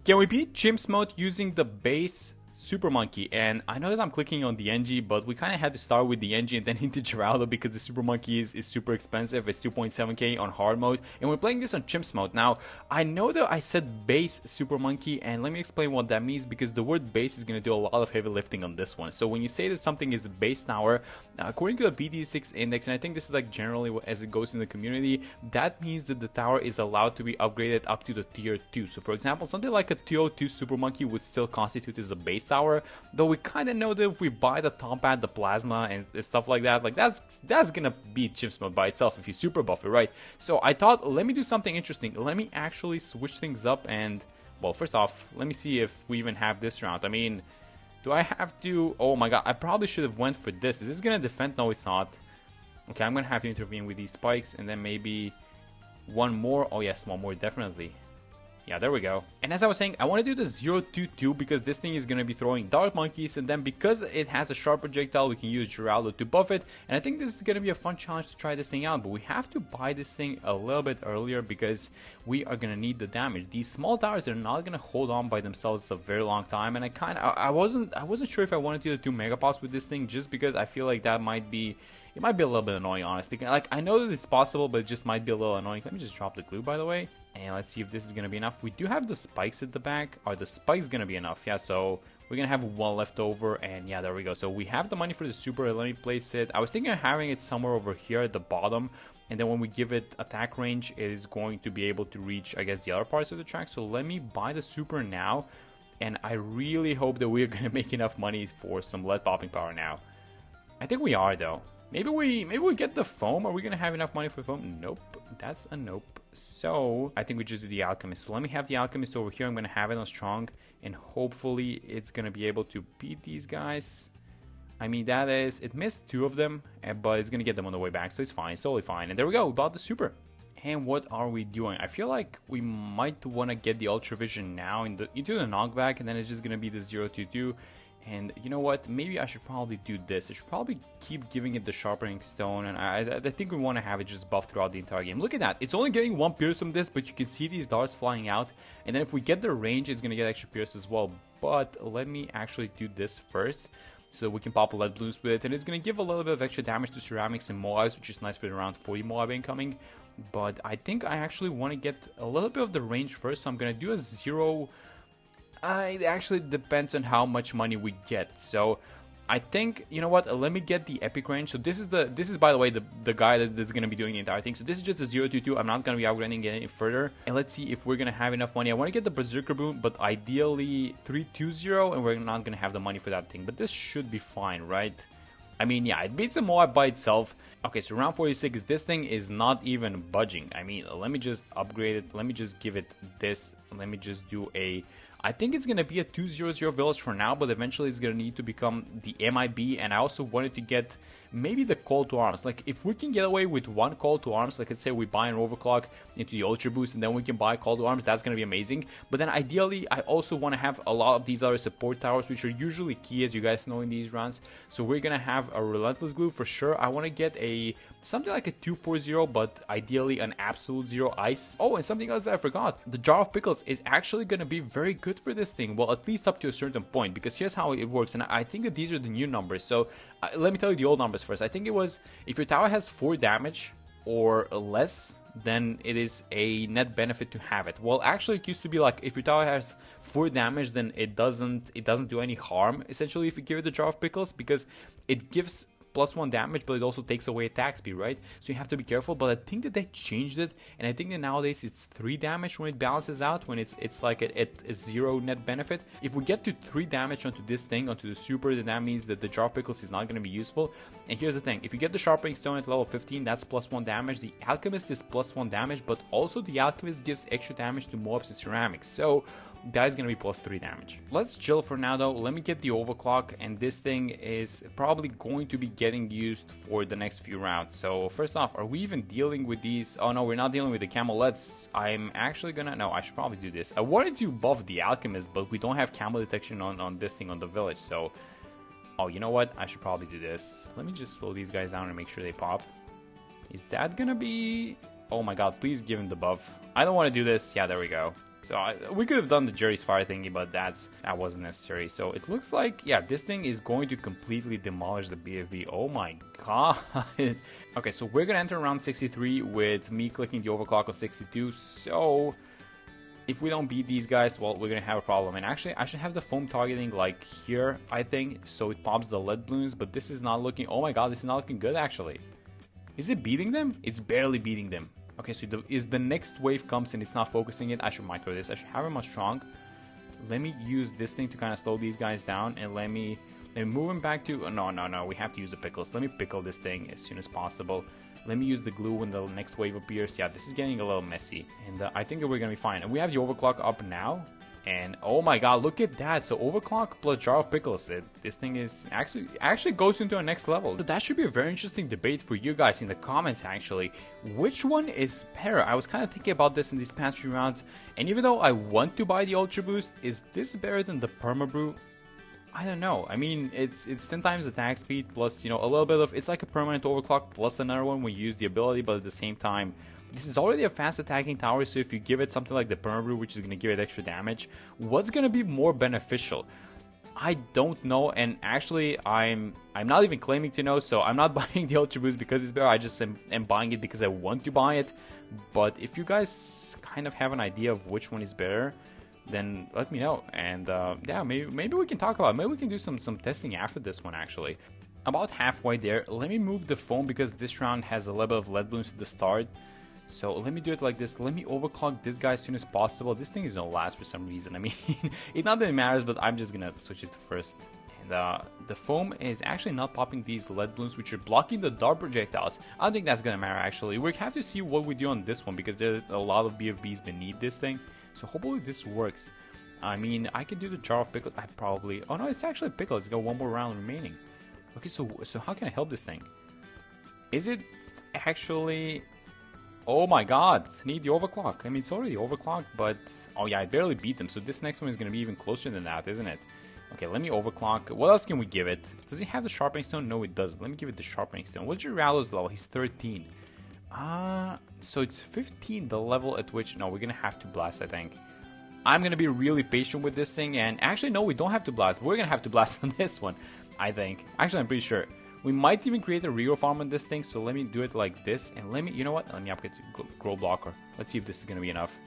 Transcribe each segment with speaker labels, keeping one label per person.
Speaker 1: Can we beat Chimps mode using the base Super Monkey? And I know that I'm clicking on the NG, but we kind of had to start with the NG and then into Geraldo because the Super Monkey is super expensive. It's 2.7k on hard mode, and we're playing this on Chimps mode. Now, I know that I said base Super Monkey, and let me explain what that means, because the word base is going to do a lot of heavy lifting on this one. So when you say that something is a base tower, according to the BD6 index, and I think this is like generally as it goes in the community, that means that the tower is allowed to be upgraded up to the tier 2. So for example, something like a 202 Super Monkey would still constitute as a base tower, though we kind of know that if we buy the top pad, the plasma and stuff like that's gonna be Chimps mode by itself if you super buff it, right? So I thought, let me do something interesting. Let me actually switch things up, and well, first off, let me see if we even have this round. I mean, do I have to? Oh my god, I probably should have went for this. Is this gonna defend? No, it's not. Okay, I'm gonna have to intervene with these spikes, and then maybe one more. Oh yes, one more, definitely. Yeah, there we go. And as I was saying, I want to do the 022 because this thing is going to be throwing dart monkeys, and then because it has a sharp projectile, we can use Geraldo to buff it. And I think this is going to be a fun challenge to try this thing out, but we have to buy this thing a little bit earlier because we are going to need the damage. These small towers are not going to hold on by themselves a very long time, and I wasn't sure if I wanted to do mega pops with this thing, just because I feel like that might be, it might be a little bit annoying, honestly. Like, I know that it's possible, but it just might be a little annoying. Let me just drop the glue, by the way. And let's see if this is going to be enough. We do have the spikes at the back. Are the spikes going to be enough? Yeah, so we're going to have one left over. And yeah, there we go. So we have the money for the super. Let me place it. I was thinking of having it somewhere over here at the bottom. And then when we give it attack range, it is going to be able to reach, I guess, the other parts of the track. So let me buy the super now. And I really hope that we're going to make enough money for some lead popping power now. I think we are, though. Maybe we get the foam. Are we going to have enough money for foam? Nope. That's a nope. So I think we just do the alchemist. So let me have the alchemist over here. I'm going to have it on strong, and hopefully it's going to be able to beat these guys. I mean, that is, it missed two of them, but it's going to get them on the way back, so it's fine. It's totally fine. And there we go. We bought the super. And what are we doing? I feel like we might want to get the ultra vision now into the knockback, and then it's just going to be the 022. And you know what? Maybe I should probably do this. I should probably keep giving it the sharpening stone, and I think we want to have it just buff throughout the entire game. Look at that. It's only getting one pierce from this, but you can see these darts flying out. And then if we get the range, it's going to get extra pierce as well. But let me actually do this first, so we can pop lead balloons with it. And it's going to give a little bit of extra damage to ceramics and Moabs, which is nice for around 40 Moab incoming. But I think I actually want to get a little bit of the range first, so I'm going to do a 0... it actually depends on how much money we get. So I think, you know what, let me get the epic range. So this is by the way the guy that's going to be doing the entire thing. So this is just a 022. I'm not going to be upgrading it any further. And let's see if we're going to have enough money. I want to get the Berserker boon, but ideally 320, and we're not going to have the money for that thing. But this should be fine, right? I mean, yeah, it beats a Moab by itself. Okay, so round 46, this thing is not even budging. I mean, let me just upgrade it. Let me just give it this. Let me just do a... I think it's going to be a 200 village for now, but eventually it's going to need to become the MIB, and I also wanted to get maybe the call to arms. Like, if we can get away with one call to arms, like let's say we buy an overclock into the ultra boost, and then we can buy call to arms, that's going to be amazing. But then ideally, I also want to have a lot of these other support towers, which are usually key, as you guys know, in these runs. So we're going to have a relentless glue for sure. I want to get a something like a 240, but ideally an absolute 0 ice. Oh, and something else that I forgot. The jar of pickles is actually going to be very good for this thing. Well, at least up to a certain point, because here's how it works. And I think that these are the new numbers. So let me tell you the old numbers first. I think it was, if your tower has 4 damage or less, then it is a net benefit to have it. Well, actually, it used to be like, if your tower has 4 damage, then it doesn't do any harm, essentially, if you give it the jar of pickles, because it gives +1 damage, but it also takes away attack speed, right? So you have to be careful. But I think that they changed it, and I think that nowadays it's 3 damage when it balances out, when it's like at a 0 net benefit. If we get to 3 damage onto this thing, onto the super, then that means that the jar of pickles is not going to be useful. And here's the thing, if you get the sharpening stone at level 15, that's +1 damage. The alchemist is +1 damage, but also the alchemist gives extra damage to mobs and ceramics. So that is going to be +3 damage. Let's chill for now though. Let me get the overclock, and this thing is probably going to be getting used for the next few rounds. So first off, are we even dealing with these? Oh no, we're not dealing with the camel. I'm actually gonna, no, I should probably do this. I wanted to buff the alchemist, but we don't have camel detection on this thing on the village. So, oh, you know what? I should probably do this. Let me just slow these guys down and make sure they pop. Is that gonna be... Oh my god, please give him the buff. I don't want to do this. Yeah, there we go. So we could have done the Jerry's Fire thingy, but that wasn't necessary. So it looks like, yeah, this thing is going to completely demolish the BFB. Oh my god. Okay, so we're going to enter round 63 with me clicking the overclock of 62. So if we don't beat these guys, well, we're going to have a problem. And actually, I should have the foam targeting like here, I think, so it pops the lead balloons. But this is not looking, oh my god, this is not looking good actually. Is it beating them? It's barely beating them. Okay, so is the next wave comes and it's not focusing it, I should micro this. I should have him on strong. Let me use this thing to kind of slow these guys down, and let me move him back to... No, we have to use the pickles. Let me pickle this thing as soon as possible. Let me use the glue when the next wave appears. Yeah, this is getting a little messy, and I think that we're going to be fine. And we have the overclock up now. And oh my god, look at that. So overclock plus jar of pickles. This thing is actually goes into a next level. So that should be a very interesting debate for you guys in the comments actually. Which one is better? I was kind of thinking about this in these past few rounds. And even though I want to buy the Ultra Boost, is this better than the Perma Brew? I don't know. I mean, it's 10 times attack speed plus, you know, a little bit of... It's like a permanent overclock plus another one when you use the ability, but at the same time... This is already a fast attacking tower, so if you give it something like the Perma-Brew, which is going to give it extra damage, what's going to be more beneficial? I don't know, and actually I'm not even claiming to know, so I'm not buying the Ultra Boost because it's better. I just am buying it because I want to buy it. But if you guys kind of have an idea of which one is better, then let me know. And yeah, maybe we can talk about it. Maybe we can do some testing after this one actually. About halfway there, let me move the foam because this round has a little bit of lead balloons at the start. So let me do it like this. Let me overclock this guy as soon as possible. This thing is gonna last for some reason. I mean, it not that it matters, but I'm just gonna switch it to first. And the foam is actually not popping these lead balloons, which are blocking the dart projectiles. I don't think that's gonna matter actually. We have to see what we do on this one because there's a lot of BFBs beneath this thing. So hopefully this works. I mean, I could do the jar of pickles. I probably... Oh no, it's actually a pickle. It's got one more round remaining. Okay, so how can I help this thing? Is it actually... Oh my god, need the overclock. I mean, it's already overclocked, but... Oh yeah, I barely beat them, so this next one is going to be even closer than that, isn't it? Okay, let me overclock. What else can we give it? Does it have the sharpening stone? No, it doesn't. Let me give it the sharpening stone. What's Geraldo's level? He's 13. So it's 15, the level at which... No, we're going to have to blast, I think. I'm going to be really patient with this thing, and... Actually, no, we don't have to blast. We're going to have to blast on this one, I think. Actually, I'm pretty sure. We might even create a regrow farm on this thing, so let me do it like this, and let me, you know what, let me upgrade to grow blocker. Let's see if this is going to be enough.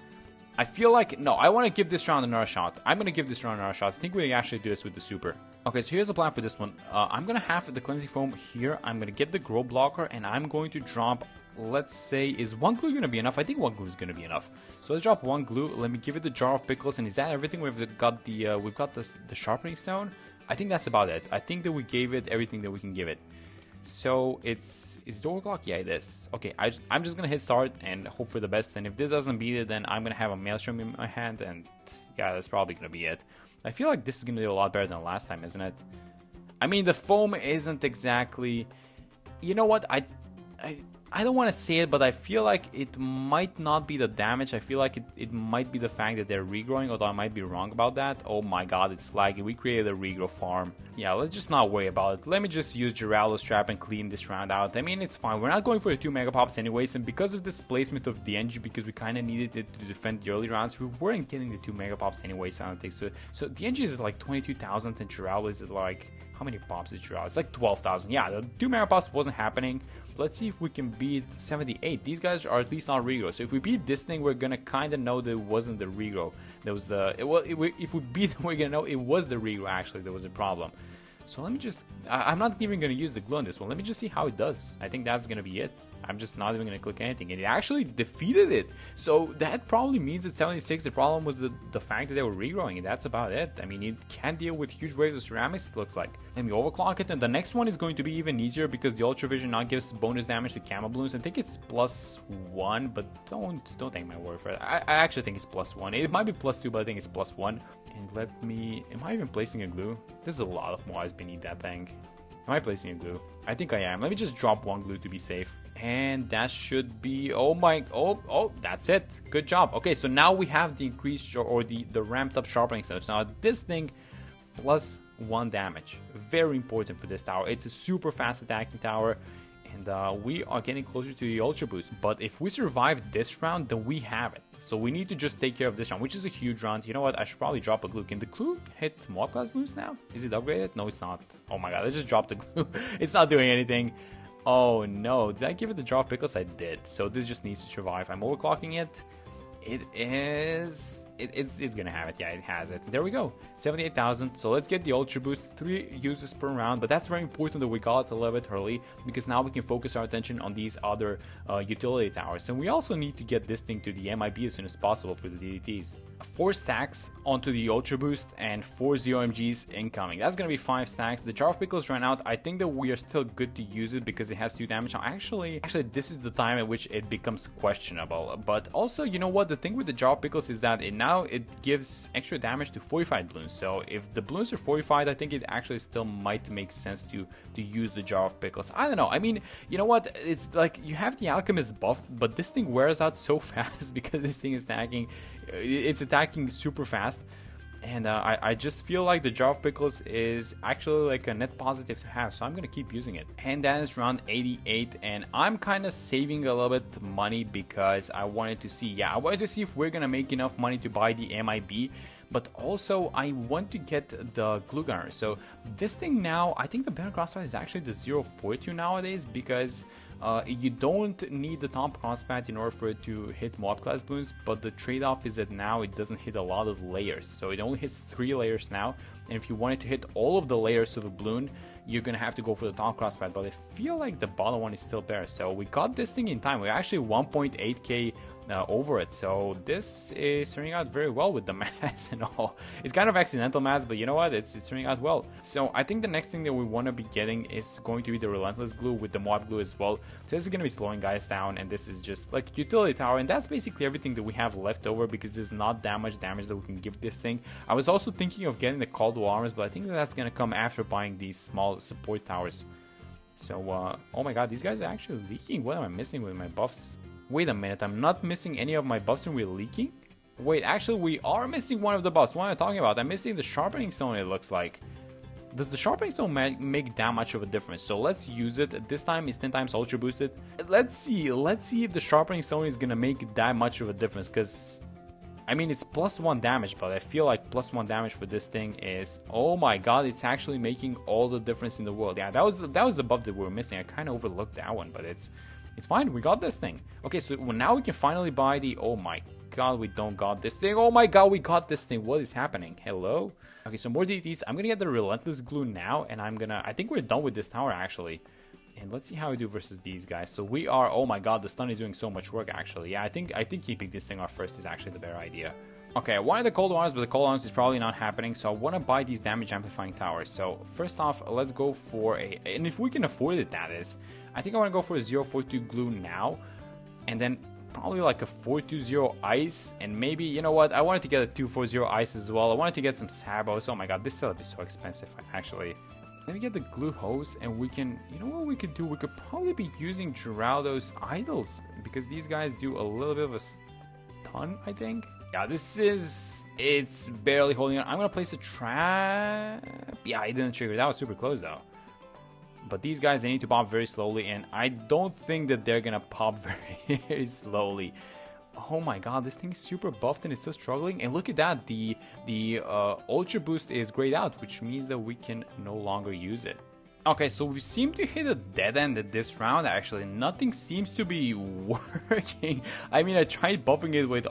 Speaker 1: I feel like, no, I want to give this round another shot. I'm going to give this round another shot. I think we can actually do this with the super. Okay, so here's the plan for this one. I'm going to have the cleansing foam here. I'm going to get the grow blocker, and I'm going to drop, let's say, is one glue going to be enough? I think one glue is going to be enough. So let's drop one glue. Let me give it the jar of pickles, and is that everything? We've got the sharpening stone. I think that's about it. I think that we gave it everything that we can give it. So is the overclock? Yeah, it is. Okay, I'm just gonna hit start and hope for the best. And if this doesn't beat it, then I'm gonna have a maelstrom in my hand, and yeah, that's probably gonna be it. I feel like this is gonna do a lot better than last time, isn't it? I mean, the foam isn't exactly. You know what? I don't want to say it, but I feel like it might not be the damage. I feel like it might be the fact that they're regrowing, although I might be wrong about that. Oh my god, it's laggy. We created a regrow farm. Yeah, let's just not worry about it. Let me just use Geraldo's trap and clean this round out. I mean, it's fine. We're not going for the 2 Mega Pops anyways, and because of this placement of the NG, because we kind of needed it to defend the early rounds, we weren't getting the 2 Mega Pops anyways, I don't think. So the NG is at like 22,000, and Geraldo is at like... How many pops is Geraldo? It's like 12,000. Yeah, the 2 Mega Pops wasn't happening. Let's see if we can beat 78. These guys are at least not regrow. So if we beat this thing, we're gonna kind of know that it wasn't the regrow. That was the... if we beat them, we're gonna know it was the regrow, actually. There was a problem. So let me just... I'm not even going to use the glue on this one. Let me just see how it does. I think that's going to be it. I'm just not even going to click anything. And it actually defeated it. So that probably means that 76, the problem was the fact that they were regrowing. And that's about it. I mean, it can't deal with huge waves of ceramics, it looks like. Let me overclock it. And the next one is going to be even easier because the Ultra Vision now gives bonus damage to Camo Balloons. I think it's +1, but don't take my word for it. I actually think it's +1. It might be +2, but I think it's +1. And let me... Am I even placing a glue? There's a lot of Moais beneath that thing. Am I placing a glue? I think I am. Let me just drop one glue to be safe. And that should be... Oh my... Oh, that's it. Good job. Okay, so now we have the increased or the ramped up sharpening stone. So now this thing +1 damage. Very important for this tower. It's a super fast attacking tower. And we are getting closer to the Ultra Boost. But if we survive this round, then we have it. So we need to just take care of this round, which is a huge round. You know what? I should probably drop a glue. Can the glue hit Mod Class Boost now? Is it upgraded? No, it's not. Oh my god, I just dropped the glue. It's not doing anything. Oh no, did I give it the drop pickles? I did. So this just needs to survive. I'm overclocking it. It's gonna have it. Yeah, it has it. There we go, 78,000. So let's get the Ultra Boost, 3 uses per round. But that's very important that we got it a little bit early, because now we can focus our attention on these other utility towers. And we also need to get this thing to the MIB as soon as possible for the DDTs. 4 stacks onto the Ultra Boost and 4 0MGs incoming. That's gonna be 5 stacks. The Jar of Pickles ran out. I think that we are still good to use it because it has 2 damage. Now, actually, this is the time at which it becomes questionable. But also, you know what? The thing with the Jar of Pickles is that now it gives extra damage to fortified balloons. So if the balloons are fortified, I think it actually still might make sense to use the Jar of Pickles. I don't know. I mean, you know what? It's like you have the Alchemist buff, but this thing wears out so fast because this thing is attacking. It's attacking super fast. And I just feel like the Jar of Pickles is actually like a net positive to have, so I'm gonna keep using it. And that is round 88, and I'm kind of saving a little bit money because I wanted to see, I wanted to see if we're gonna make enough money to buy the MIB, but also I want to get the glue gunner. So this thing now, I think the better crossfire is actually the 042 nowadays, because you don't need the top crosspat in order for it to hit mod class balloons, but the trade-off is that now it doesn't hit a lot of layers. So it only hits 3 layers now, and if you wanted to hit all of the layers of a balloon, you're gonna have to go for the top crosspat, but I feel like the bottom one is still there. So we got this thing in time. We're actually 1.8k over it, so this is turning out very well with the mats and all. It's kind of accidental mats, but you know what, it's turning out well. So I think the next thing that we want to be getting is going to be the relentless glue with the mob glue as well. So this is going to be slowing guys down, and this is just like utility tower, and that's basically everything that we have left over, because there's not that much damage that we can give this thing. I was also thinking of getting the Caldwell armors, but I think that's going to come after buying these small support towers. So oh my god, these guys are actually leaking. What am I missing with my buffs? Wait a minute, I'm not missing any of my buffs and we're leaking? Wait, actually we are missing one of the buffs. What am I talking about? I'm missing the sharpening stone, it looks like. Does the sharpening stone make that much of a difference? So let's use it. This time it's 10 times ultra boosted. Let's see if the sharpening stone is gonna make that much of a difference, because I mean, it's +1 damage, but I feel like +1 damage for this thing is, oh my god, it's actually making all the difference in the world. Yeah, that was the buff that we were missing. I kind of overlooked that one, but it's fine. We got this thing. Okay, so now we can finally buy the, oh my god, we don't got this thing. Oh my god, we got this thing. What is happening? Hello? Okay, so more DDTs. I'm gonna get the relentless glue now, and I think we're done with this tower actually. And let's see how we do versus these guys. So we are, oh my god, the stun is doing so much work actually. Yeah, I think keeping this thing off first is actually the better idea. Okay, I wanted the cold arms, but the cold arms is probably not happening, so I want to buy these damage amplifying towers. So first off, let's go for a, and if we can afford it, that is, I think I want to go for a 042 glue now, and then probably like a 420 ice, and maybe, you know what, I wanted to get a 240 ice as well. I wanted to get some sabos. Oh my god, this setup is so expensive actually. Let me get the glue hose, and we can, you know what we could do? We could probably be using Geraldo's idols, because these guys do a little bit of a stun, I think. Yeah, it's barely holding on. I'm gonna place a trap. Yeah, it didn't trigger. That was super close though. But these guys, they need to pop very slowly, and I don't think that they're gonna pop very slowly. Oh my god, this thing is super buffed and it's still struggling. And look at that, the ultra boost is grayed out, which means that we can no longer use it. Okay, so we seem to hit a dead end at this round actually. Nothing seems to be working. I mean, I tried buffing it with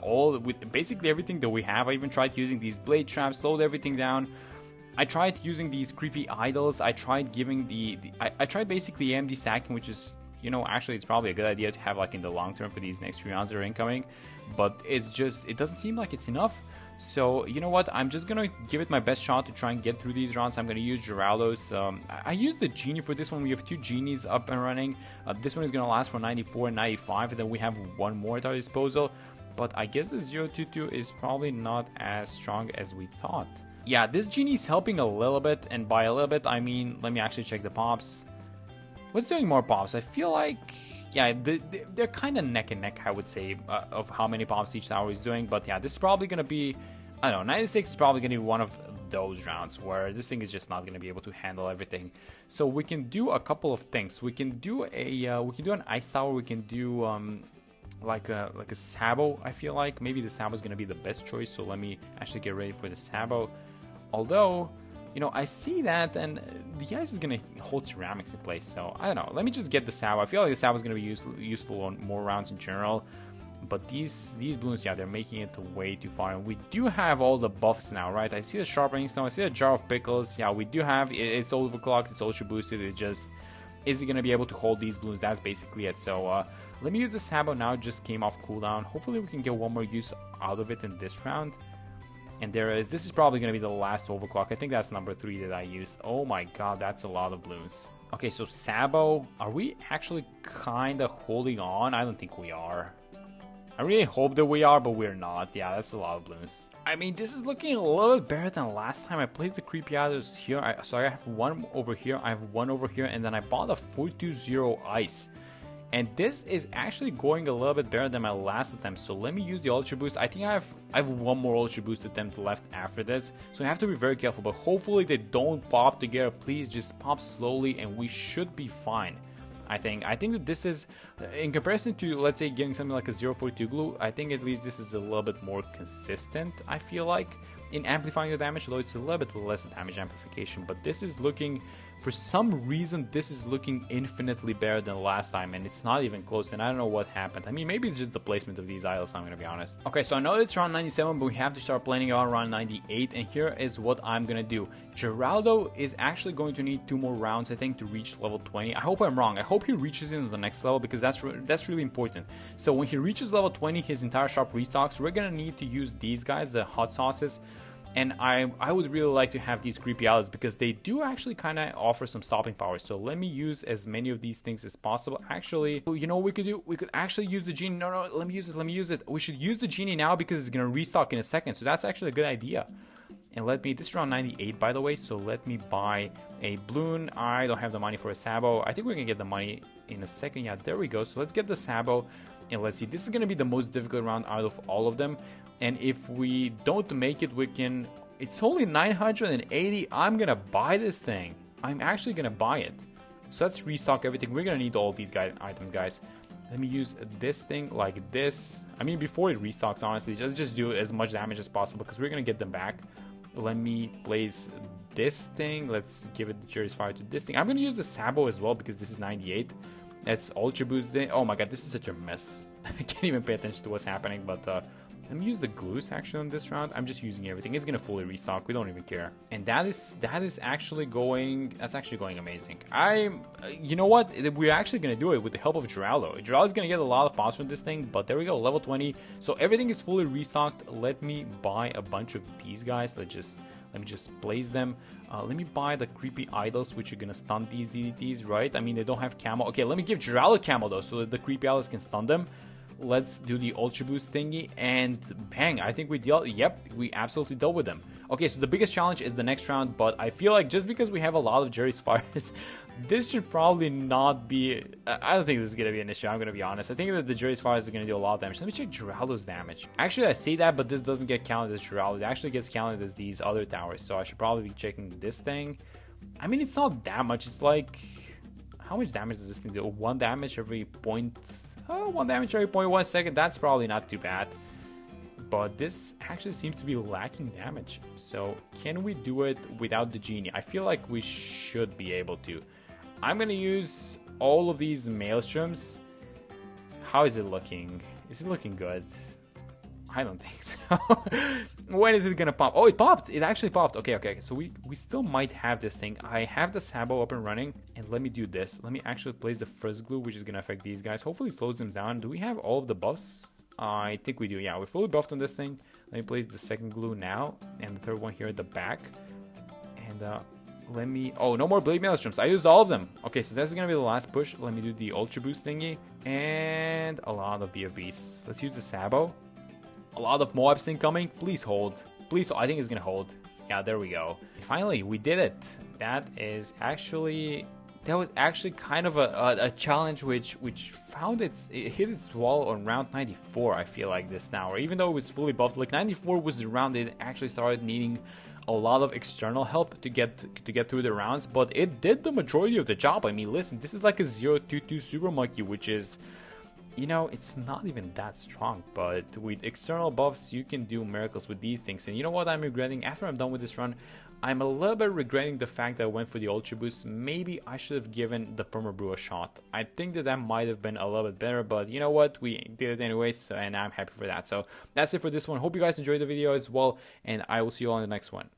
Speaker 1: basically everything that we have. I even tried using these blade traps, slowed everything down. I tried using these creepy idols. I tried giving I tried basically AMD stacking, which is, you know, actually it's probably a good idea to have like in the long term for these next few rounds that are incoming, but it's just, it doesn't seem like it's enough. So you know what, I'm just gonna give it my best shot to try and get through these rounds. I'm gonna use Geraldo's. I used the genie for this one. We have 2 genies up and running. This one is gonna last for 94 and 95, and then we have one more at our disposal, but I guess the 022 is probably not as strong as we thought. Yeah, this genie is helping a little bit, and by a little bit I mean, let me actually check the pops. What's doing more pops? I feel like, yeah, they're kind of neck and neck, I would say, of how many pops each tower is doing. But yeah, this is probably going to be I don't know, 96 is probably going to be one of those rounds where this thing is just not going to be able to handle everything. So we can do a couple of things. We can do an ice tower. We can do like a Sabo. I feel like maybe the Sabo is going to be the best choice. So let me actually get ready for the Sabo. Although, you know, I see that, and the ice is going to hold ceramics in place. So I don't know. Let me just get the Sabo. I feel like the Sabo is going to be useful on more rounds in general. But these balloons, yeah, they're making it way too far. And we do have all the buffs now, right? I see the sharpening stone, I see the jar of pickles. Yeah, we do have it's overclocked, it's ultra boosted. It just, is it going to be able to hold these balloons? That's basically it. So let me use the Sabo now. Just came off cooldown. Hopefully we can get one more use out of it in this round. And this is probably going to be the last overclock. I think that's number 3 that I used. Oh my god, that's a lot of balloons. Okay, so Sabo, are we actually kind of holding on? I don't think we are. I really hope that we are, but we're not. Yeah, that's a lot of balloons. I mean, this is looking a little bit better than last time. I placed the creepy others here. So I have one over here, I have one over here, and then I bought a 420 ice. And this is actually going a little bit better than my last attempt. So let me use the ultra boost. I think I have one more ultra boost attempt left after this. So I have to be very careful, but hopefully they don't pop together. Please just pop slowly and we should be fine. I think that this is, in comparison to, let's say, getting something like a 042 glue, I think at least this is a little bit more consistent, I feel like, in amplifying the damage, though it's a little bit less damage amplification. But this is looking, for some reason, this is looking infinitely better than last time, and it's not even close, and I don't know what happened. I mean, maybe it's just the placement of these idols, I'm gonna be honest. Okay, so I know it's round 97, but we have to start planning on round 98, and here is what I'm gonna do. Geraldo is actually going to need 2 more rounds, I think, to reach level 20. I hope I'm wrong. I hope he reaches into the next level, because that's really important. So when he reaches level 20, his entire shop restocks. We're gonna need to use these guys, the hot sauces. And I would really like to have these creepy allies because they do actually kind of offer some stopping power. So let me use as many of these things as possible. Actually, you know what we could do? We could actually use the genie. No, let me use it. We should use the genie now because it's going to restock in a second. So that's actually a good idea. And this is around 98, by the way. So let me buy a Bloon. I don't have the money for a Sabo. I think we're going to get the money in a second. Yeah, there we go. So let's get the Sabo. And let's see. This is going to be the most difficult round out of all of them. And if we don't make it, we can... It's only 980. I'm going to buy this thing. I'm actually going to buy it. So let's restock everything. We're going to need all these items, guys. Let me use this thing like this. I mean, before it restocks, honestly, just do as much damage as possible because we're going to get them back. Let me place this thing. Let's give it the Cherry's Fire to this thing. I'm going to use the Sabo as well because this is 98. That's Ultra Boost. Oh my god, this is such a mess. I can't even pay attention to what's happening, but... let me use the glues actually on this round. I'm just using everything. It's gonna fully restock. We don't even care. And that is actually going. That's actually going amazing. You know what? We're actually gonna do it with the help of Geraldo. Geraldo's gonna get a lot of pops from this thing. But there we go, level 20. So everything is fully restocked. Let me buy a bunch of these guys. Let me just place them. Let me buy the creepy idols, which are gonna stun these DDTs, right? I mean, they don't have camo. Okay, let me give Geraldo camo though, so that the creepy idols can stun them. Let's do the ultra boost thingy and bang, I think we dealt. Yep, we absolutely dealt with them. Okay, so the biggest challenge is the next round, but I feel like just because we have a lot of Jerry's Fires, this should probably not be... I don't think this is going to be an issue, I'm going to be honest. I think that the Jerry's Fires are going to do a lot of damage. Let me check Geraldo's damage. Actually, I say that, but this doesn't get counted as Geraldo. It actually gets counted as these other towers, so I should probably be checking this thing. I mean, it's not that much. It's like... How much damage does this thing do? 1 damage every point... 1 damage every 0.1 second, that's probably not too bad. But this actually seems to be lacking damage. So can we do it without the genie? I feel like we should be able to. I'm going to use all of these maelstroms. How is it looking? Is it looking good? I don't think so. When is it going to pop? Oh, it popped. It actually popped. Okay. So we still might have this thing. I have the Sabo up and running. And let me do this. Let me actually place the first glue, which is going to affect these guys. Hopefully it slows them down. Do we have all of the buffs? I think we do. Yeah, we're fully buffed on this thing. Let me place the second glue now. And the third one here at the back. And let me... Oh, no more Blade Maelstroms. I used all of them. Okay, so that's going to be the last push. Let me do the Ultra Boost thingy. And a lot of BFBs. Let's use the Sabo. A lot of Moabs incoming. Please hold. Please, I think it's gonna hold. Yeah, there we go. Finally, we did it. That is actually that was actually kind of a challenge which it hit its wall on round 94. I feel like this now, or even though it was fully buffed, like 94 was the round it actually started needing a lot of external help to get through the rounds, but it did the majority of the job. I mean, listen, this is like a 0-2-2 Super Monkey, which is, you know, it's not even that strong, but with external buffs, you can do miracles with these things. And you know what I'm regretting? After I'm done with this run, I'm a little bit regretting the fact that I went for the Ultra Boost. Maybe I should have given the Perma Brew a shot. I think that might have been a little bit better, but you know what? We did it anyways, and I'm happy for that. So that's it for this one. Hope you guys enjoyed the video as well, and I will see you all in the next one.